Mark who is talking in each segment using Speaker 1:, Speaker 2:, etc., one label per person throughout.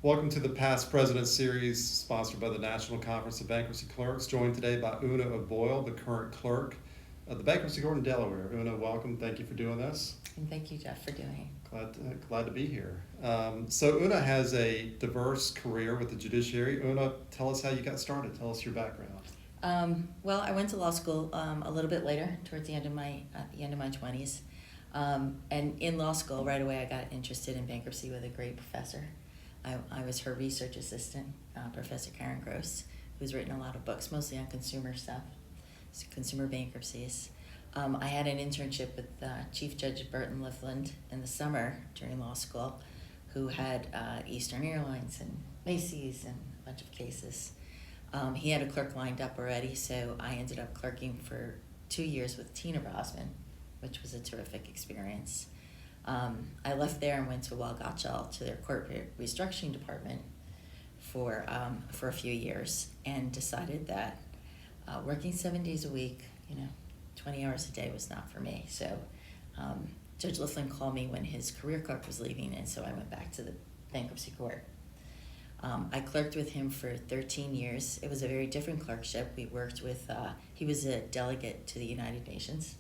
Speaker 1: Welcome to the Past President Series, sponsored by the National Conference of Bankruptcy Clerks. Joined today by Una O'Boyle, the current clerk of the Bankruptcy Court in Delaware. Una, welcome. Thank you for doing this.
Speaker 2: And thank you, Jeff, for doing
Speaker 1: Glad to be here. So Una has a diverse career with the judiciary. Una, tell us how you got started. Tell us your background.
Speaker 2: Well, I went to law school a little bit later, towards the end of my 20s. And in law school, right away, I got interested in bankruptcy with a great professor. I was her research assistant, Professor Karen Gross, who's written a lot of books, mostly on consumer stuff, consumer bankruptcies. I had an internship with Chief Judge Burton Lifland in the summer during law school, who had Eastern Airlines and Macy's and a bunch of cases. He had a clerk lined up already, so I ended up clerking for 2 years with Tina Brosman, which was a terrific experience. I left there and went to Wall Gotshal to their corporate restructuring department for a few years, and decided that working 7 days a week, 20 hours a day was not for me. So Judge Liflin called me when his career clerk was leaving, and so I went back to the bankruptcy court. I clerked with him for 13 years. It was a very different clerkship. We worked with, he was a delegate to the United Nations,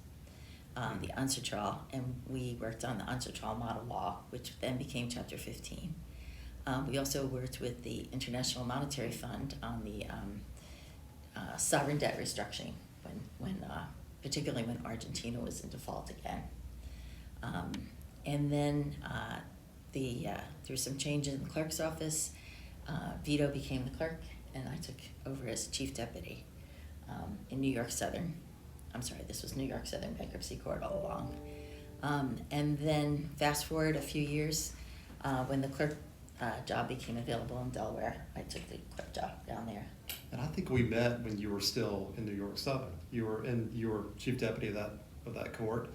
Speaker 2: the UNCITRAL, and we worked on the UNCITRAL model law, which then became Chapter 15. We also worked with the International Monetary Fund on the sovereign debt restructuring, particularly when Argentina was in default again. And then through some change in the clerk's office, Vito became the clerk, and I took over as chief deputy in New York Southern. I'm sorry, this was New York Southern Bankruptcy Court all along. And then fast forward a few years, when the clerk job became available in Delaware, I took the clerk job down there.
Speaker 1: And I think we met when you were still in New York Southern. You were chief deputy of that court,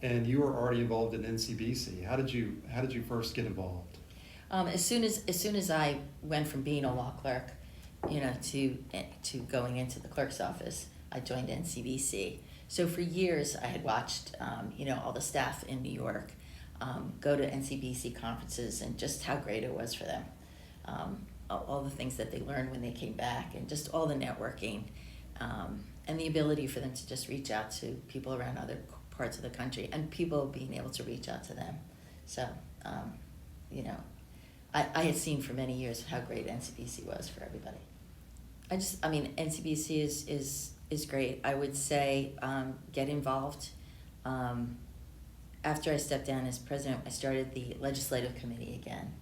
Speaker 1: and you were already involved in NCBC. How did you first get involved?
Speaker 2: As soon as I went from being a law clerk, to going into the clerk's office, I joined NCBC. So for years, I had watched, all the staff in New York go to NCBC conferences, and just how great it was for them. All the things that they learned when they came back, and just all the networking, and the ability for them to just reach out to people around other parts of the country, and people being able to reach out to them. So, I had seen for many years how great NCBC was for everybody. NCBC is great. I would say get involved. After I stepped down as president, I started the legislative committee again.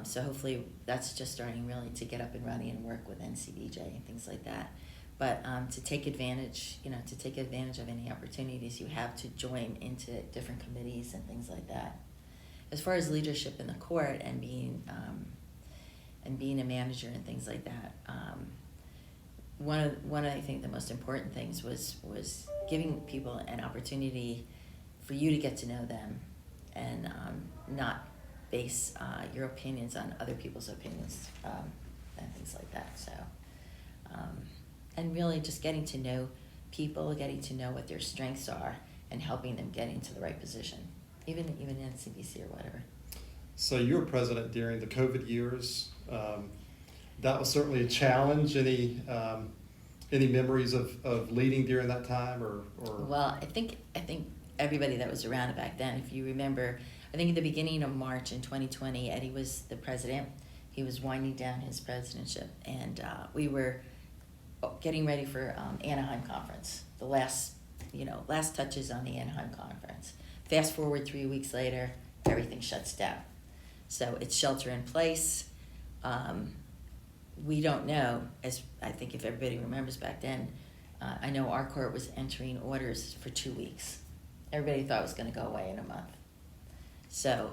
Speaker 2: So hopefully that's just starting really to get up and running and work with NCBJ and things like that. But to take advantage of any opportunities you have to join into different committees and things like that. As far as leadership in the court and being a manager and things like that, one of I think the most important things was giving people an opportunity for you to get to know them, and not base your opinions on other people's opinions and things like that. So, and really just getting to know people, getting to know what their strengths are, and helping them get into the right position, even in CBC or whatever.
Speaker 1: So you were president during the COVID years. That was certainly a challenge. Any memories of leading during that time, or?
Speaker 2: Well, I think everybody that was around back then, if you remember, I think at the beginning of March in 2020, Eddie was the president. He was winding down his presidentship, and we were getting ready for Anaheim conference, the last touches on the Anaheim conference. Fast forward 3 weeks later, everything shuts down. So it's shelter in place. We don't know, as I think if everybody remembers back then, I know our court was entering orders for 2 weeks. Everybody thought it was going to go away in a month. So,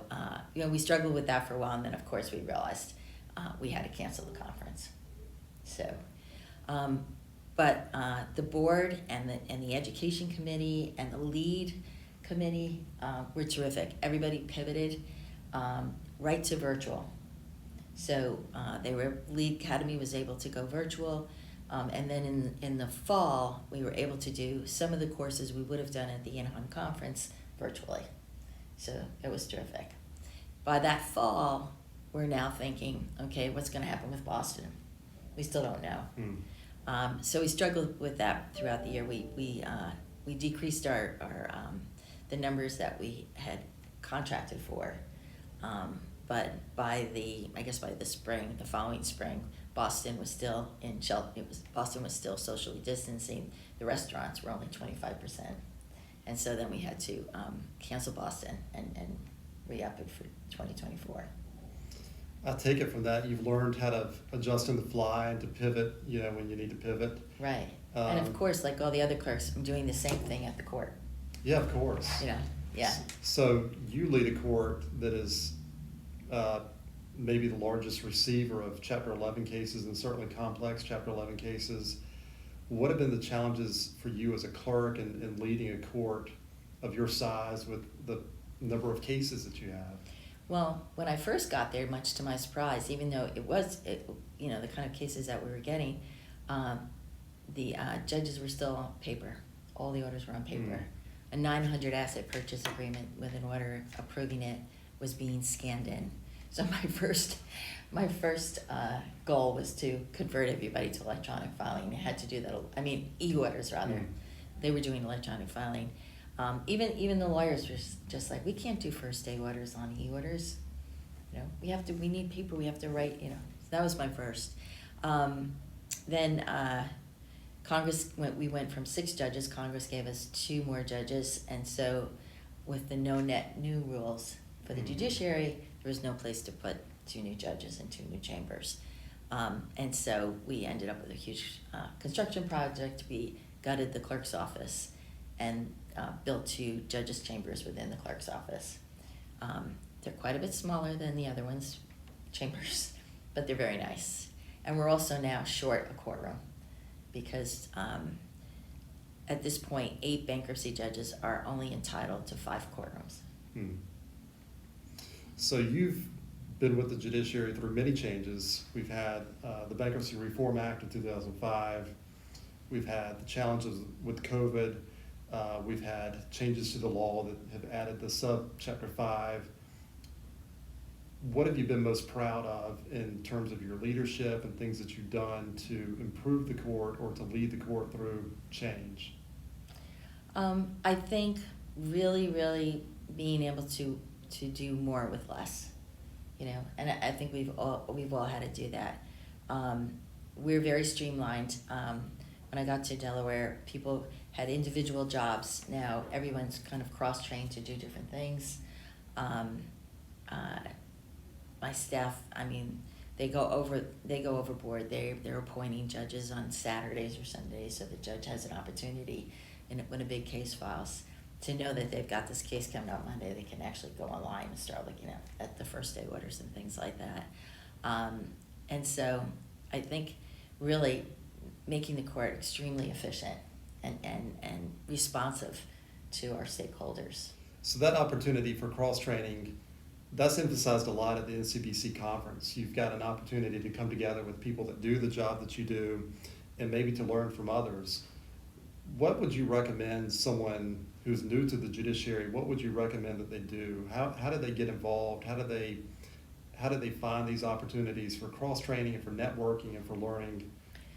Speaker 2: we struggled with that for a while, and then of course we realized we had to cancel the conference. So, but the board and the education committee and the lead committee were terrific. Everybody pivoted right to virtual. So Lead Academy was able to go virtual, and then in the fall we were able to do some of the courses we would have done at the Anaheim conference virtually. So it was terrific. By that fall, we're now thinking, okay, what's going to happen with Boston? We still don't know. So we struggled with that throughout the year. We decreased our the numbers that we had contracted for, but by the spring, the following spring, Boston was still in Boston was still socially distancing. The restaurants were only 25%, and so then we had to cancel Boston and re-up it for 2024.
Speaker 1: I take it from that you've learned how to adjust on the fly and to pivot, when you need to pivot.
Speaker 2: Right. And of course, like all the other clerks, I'm doing the same thing at the court.
Speaker 1: Yeah, of course.
Speaker 2: Yeah.
Speaker 1: So you lead a court that is maybe the largest receiver of Chapter 11 cases, and certainly complex Chapter 11 cases. What have been the challenges for you as a clerk in leading a court of your size with the number of cases that you have?
Speaker 2: Well, when I first got there, much to my surprise, even though the kind of cases that we were getting, the judges were still on paper. All the orders were on paper. A 900 asset purchase agreement with an order approving it was being scanned in. So my first goal was to convert everybody to electronic filing. I had to do that. E-orders rather. They were doing electronic filing. Even the lawyers were just like, we can't do first day orders on e-orders. We need paper. We have to write. So that was my first. Then Congress we went from 6 judges. Congress gave us 2 more judges, and so with the no net new rules for the judiciary, there was no place to put 2 new judges and 2 new chambers, and so we ended up with a huge construction project. We gutted the clerk's office and built 2 judges' chambers within the clerk's office. They're quite a bit smaller than the other ones, chambers, but they're very nice. And we're also now short a courtroom because at this point, 8 bankruptcy judges are only entitled to 5 courtrooms.
Speaker 1: So you've been with the judiciary through many changes. We've had the Bankruptcy Reform Act of 2005. We've had the challenges with COVID. We've had changes to the law that have added the sub-Chapter 5. What have you been most proud of in terms of your leadership and things that you've done to improve the court or to lead the court through change?
Speaker 2: I think really, really being able to do more with less, and I think we've all had to do that. We're very streamlined. When I got to Delaware, people had individual jobs. Now everyone's kind of cross-trained to do different things. My staff, they go overboard. They're appointing judges on Saturdays or Sundays, so the judge has an opportunity, when a big case files, to know that they've got this case coming out Monday. They can actually go online and start looking at the first day orders and things like that. And so I think really making the court extremely efficient and responsive to our stakeholders.
Speaker 1: So that opportunity for cross-training, that's emphasized a lot at the NCBC conference. You've got an opportunity to come together with people that do the job that you do and maybe to learn from others. What would you recommend someone who's new to the judiciary, what would you recommend that they do? How do they get involved? How do they find these opportunities for cross-training and for networking and for learning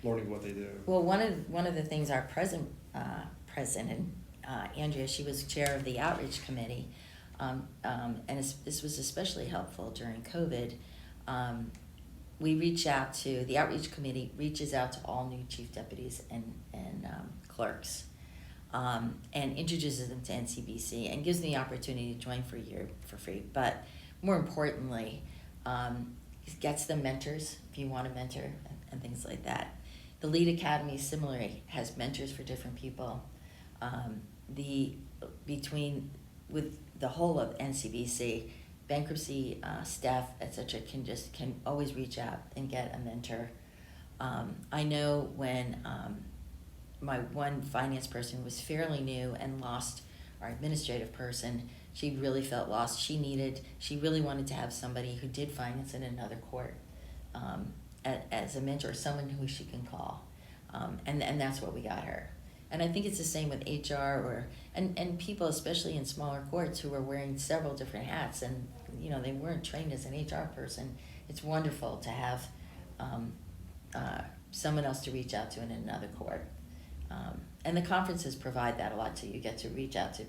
Speaker 1: what they do?
Speaker 2: Well, one of the things our president, Andrea, she was chair of the outreach committee, and this was especially helpful during COVID. The outreach committee reaches out to all new chief deputies and clerks, and introduces them to NCBC and gives them the opportunity to join for a year for free. But more importantly, gets them mentors if you want a mentor and things like that. The Lead Academy similarly has mentors for different people. With the whole of NCBC, bankruptcy staff, etc., can always reach out and get a mentor. I know when my one finance person was fairly new and lost our administrative person, she really felt lost. She really wanted to have somebody who did finance in another court as a mentor, someone who she can call, and that's what we got her. And I think it's the same with HR and people, especially in smaller courts, who are wearing several different hats, and they weren't trained as an HR person. It's wonderful to have someone else to reach out to in another court. And the conferences provide that a lot too. You get to reach out to,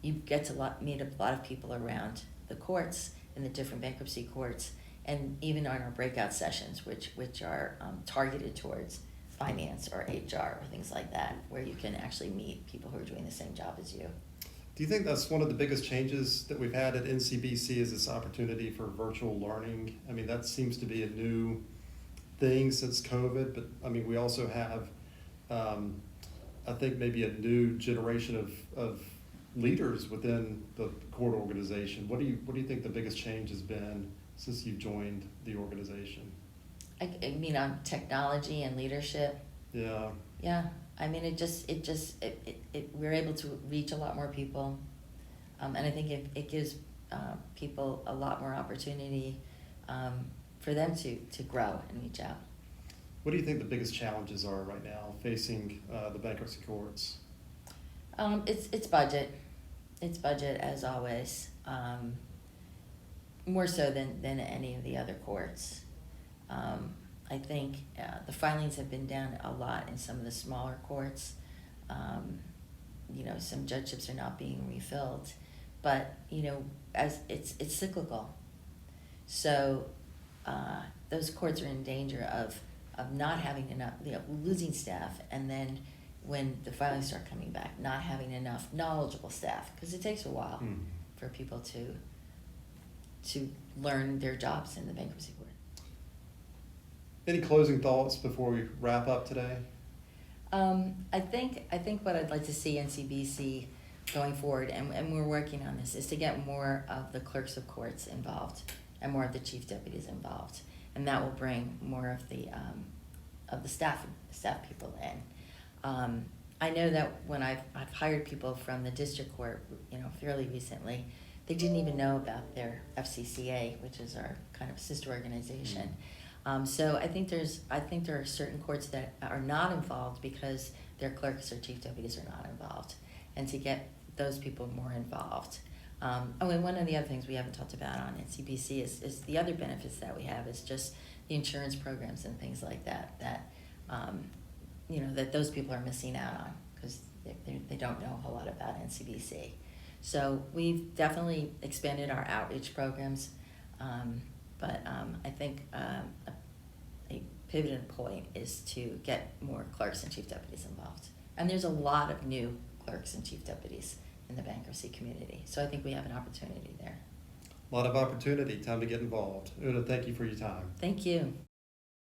Speaker 2: you get to meet a lot of people around the courts, in the different bankruptcy courts, and even on our breakout sessions, which are targeted towards finance or HR or things like that, where you can actually meet people who are doing the same job as you.
Speaker 1: Do you think that's one of the biggest changes that we've had at NCBC, is this opportunity for virtual learning? I mean, that seems to be a new thing since COVID, but I mean, we also have, I think maybe a new generation of leaders within the court organization. What do you think the biggest change has been since you've joined the organization?
Speaker 2: I mean, on technology and leadership.
Speaker 1: Yeah.
Speaker 2: Yeah, I mean, we're able to reach a lot more people, and I think it gives people a lot more opportunity for them to grow and reach out.
Speaker 1: What do you think the biggest challenges are right now facing the bankruptcy courts?
Speaker 2: It's budget. It's budget, as always, more so than any of the other courts. I think the filings have been down a lot in some of the smaller courts. Some judgeships are not being refilled, but as it's cyclical. So those courts are in danger of not having enough, losing staff, and then when the filings start coming back, not having enough knowledgeable staff, because it takes a while for people to learn their jobs in the bankruptcy court.
Speaker 1: Any closing thoughts before we wrap up today?
Speaker 2: I think what I'd like to see NCBC going forward, and we're working on this, is to get more of the clerks of courts involved and more of the chief deputies involved, and that will bring more of the staff people in. I know that when I've hired people from the district court, fairly recently, they didn't even know about their FCCA, which is our kind of sister organization. So I think there are certain courts that are not involved because their clerks or chief deputies are not involved, and to get those people more involved. And one of the other things we haven't talked about on NCBC is the other benefits that we have is just the insurance programs and things like that that those people are missing out on because they don't know a whole lot about NCBC. So we've definitely expanded our outreach programs, but I think a pivotal point is to get more clerks and chief deputies involved. And there's a lot of new clerks and chief deputies in the bankruptcy community. So I think we have an opportunity there.
Speaker 1: A lot of opportunity, time to get involved. Una, thank you for your time.
Speaker 2: Thank you.